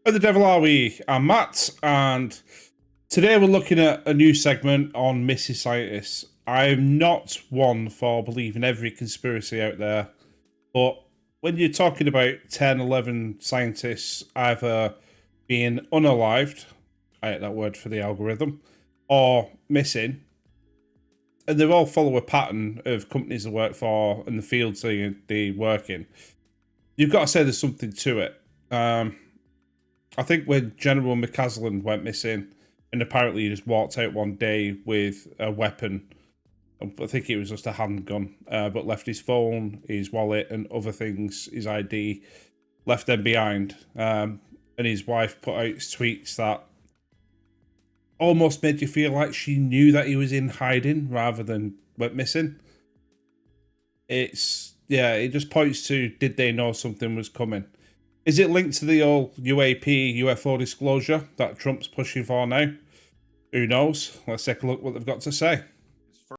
Where the devil are we? I'm Matt, and today we're looking at a new segment on missing scientists. I'm not one for believing every conspiracy out there, but when you're talking about 10, 11 scientists either being unalived, I hate that word for the algorithm, or missing, and they all follow a pattern of companies they work for and the fields they work in, you've got to say there's something to it. I think when General McCaslin went missing, and apparently he just walked out one day with a weapon, I think it was just a handgun, but left his phone, his wallet, and other things, his ID, left them behind. And his wife put out tweets that almost made you feel like she knew that he was in hiding rather than went missing. It just points to, did they know something was coming? Is it linked to the old UAP, UFO disclosure that Trump's pushing for now? Who knows? Let's take a look what they've got to say.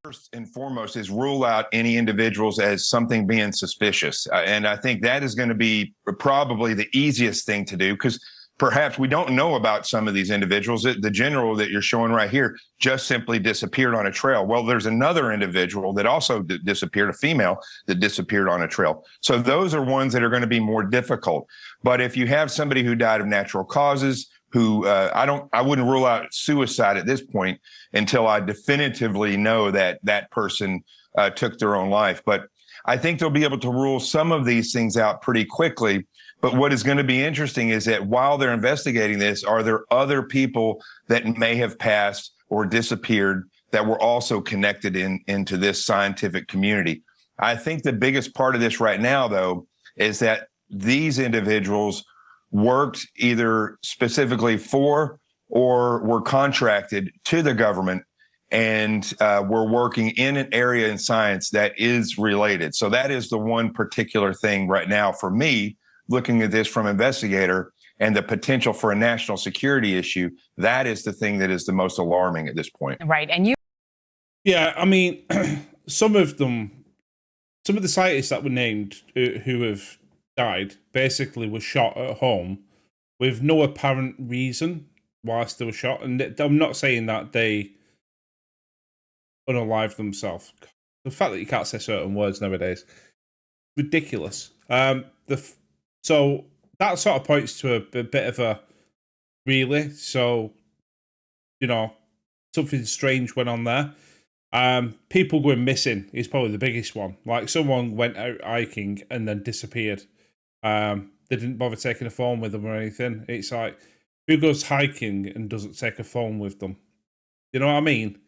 First and foremost is rule out any individuals as something being suspicious. And I think that is going to be probably the easiest thing to do, because perhaps we don't know about some of these individuals. The general that you're showing right here just simply disappeared on a trail. Well, there's another individual that also disappeared, a female that disappeared on a trail. So those are ones that are going to be more difficult. But if you have somebody who died of natural causes, who I wouldn't rule out suicide at this point until I definitively know that that person took their own life. But I think they'll be able to rule some of these things out pretty quickly. But what is going to be interesting is that while they're investigating this, are there other people that may have passed or disappeared that were also connected into this scientific community? I think the biggest part of this right now, though, is that these individuals worked either specifically for or were contracted to the government and were working in an area in science that is related. So that is the one particular thing right now for me, looking at this from investigator and the potential for a national security issue. That is the thing that is the most alarming at this point. Right. And you. Yeah, I mean, some of the scientists that were named who have died basically were shot at home with no apparent reason whilst they were shot. And I'm not saying that they unalived themselves. The fact that you can't say certain words nowadays, ridiculous. So that sort of points to a bit of a really. So, something strange went on there. People going missing is probably the biggest one. Like someone went out hiking and then disappeared. They didn't bother taking a phone with them or anything. It's like, who goes hiking and doesn't take a phone with them? You know what I mean?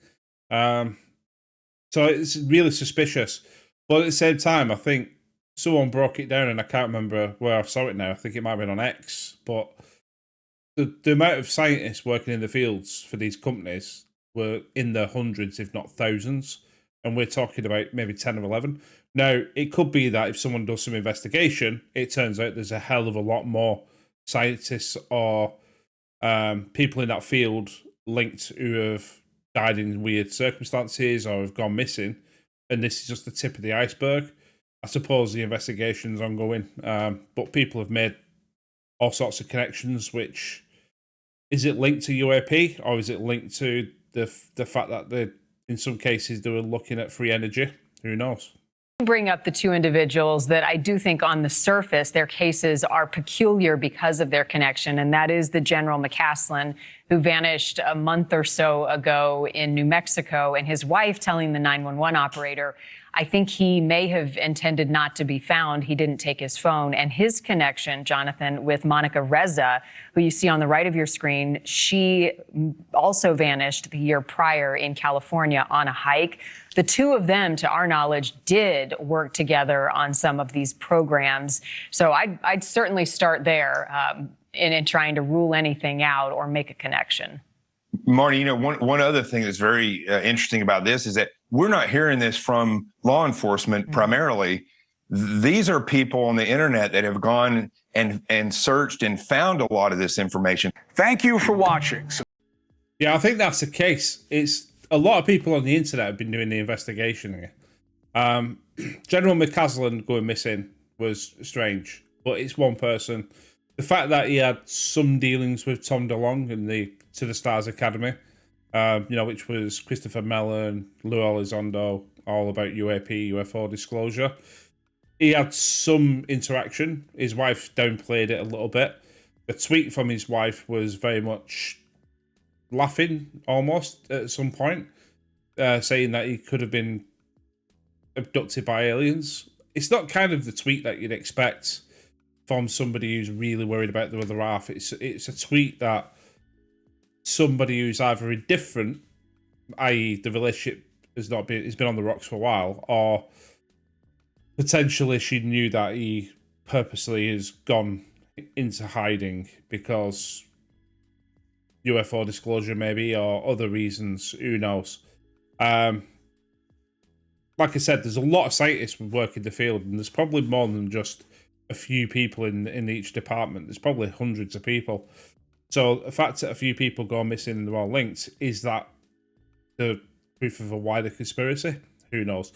So it's really suspicious. But at the same time, I think someone broke it down, and I can't remember where I saw it now. I think it might have been on X. But the amount of scientists working in the fields for these companies were in the hundreds, if not thousands. And we're talking about maybe 10 or 11. Now, it could be that if someone does some investigation, it turns out there's a hell of a lot more scientists or people in that field linked who have died in weird circumstances or have gone missing. And this is just the tip of the iceberg. I suppose the investigation's ongoing, but people have made all sorts of connections, which, is it linked to UAP or is it linked to the fact that in some cases they were looking at free energy? Who knows? Bring up the two individuals that I do think on the surface, their cases are peculiar because of their connection. And that is the General McCaslin, who vanished a month or so ago in New Mexico, and his wife telling the 911 operator, I think he may have intended not to be found. He didn't take his phone. And his connection, Jonathan, with Reza, who you see on the right of your screen, she also vanished the year prior in California on a hike. The two of them, to our knowledge, did work together on some of these programs. So I'd certainly start there in trying to rule anything out or make a connection. Marty, one other thing that's very interesting about this is that we're not hearing this from law enforcement primarily. These are people on the internet that have gone and searched and found a lot of this information. Thank you for watching. Yeah, I think that's the case. It's a lot of people on the internet have been doing the investigation here. General McCaslin going missing was strange, but it's one person. the fact that he had some dealings with Tom DeLonge and to the Stars Academy, which was Christopher Mellon, Lou Elizondo, all about UAP, UFO disclosure. He had some interaction. His wife downplayed it a little bit. The tweet from his wife was very much laughing, almost, at some point, saying that he could have been abducted by aliens. It's not kind of the tweet that you'd expect from somebody who's really worried about the other half. It's a tweet that somebody who's either indifferent, i.e. the relationship has been on the rocks for a while, or potentially she knew that he purposely has gone into hiding because UFO disclosure maybe, or other reasons, who knows. Like I said, there's a lot of scientists who work in the field, and there's probably more than just a few people in each department. There's probably hundreds of people. So the fact that a few people go missing and they're all linked, is that the proof of a wider conspiracy? Who knows?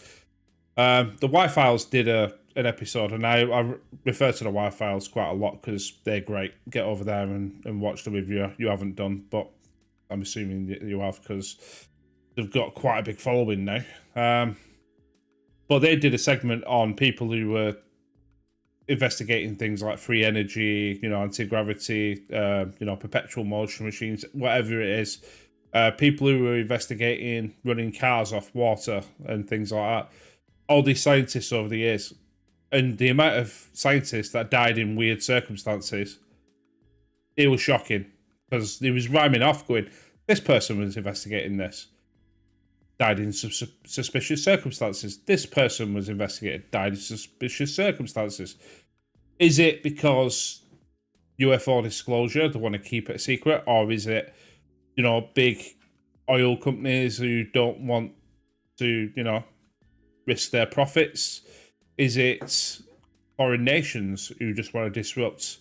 The Y-Files did an episode, and I refer to the Y-Files quite a lot because they're great. Get over there and watch them if you haven't done, but I'm assuming you have because they've got quite a big following now. But they did a segment on people who were investigating things like free energy, anti-gravity, perpetual motion machines, whatever it is. People who were investigating running cars off water and things like that. All these scientists over the years, and the amount of scientists that died in weird circumstances, it was shocking because he was rhyming off going, this person was investigating this, died in suspicious circumstances. This person was investigated, died in suspicious circumstances. Is it because UFO disclosure, they want to keep it a secret, or is it, big oil companies who don't want to, risk their profits? Is it foreign nations who just want to disrupt,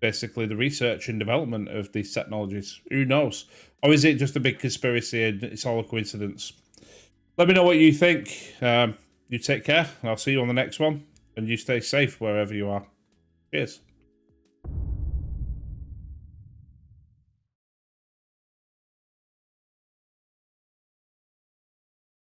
basically the research and development of these technologies? Who knows? Or is it just a big conspiracy and it's all a coincidence? Let me know what you think. You take care, and I'll see you on the next one. And you stay safe wherever you are. Cheers.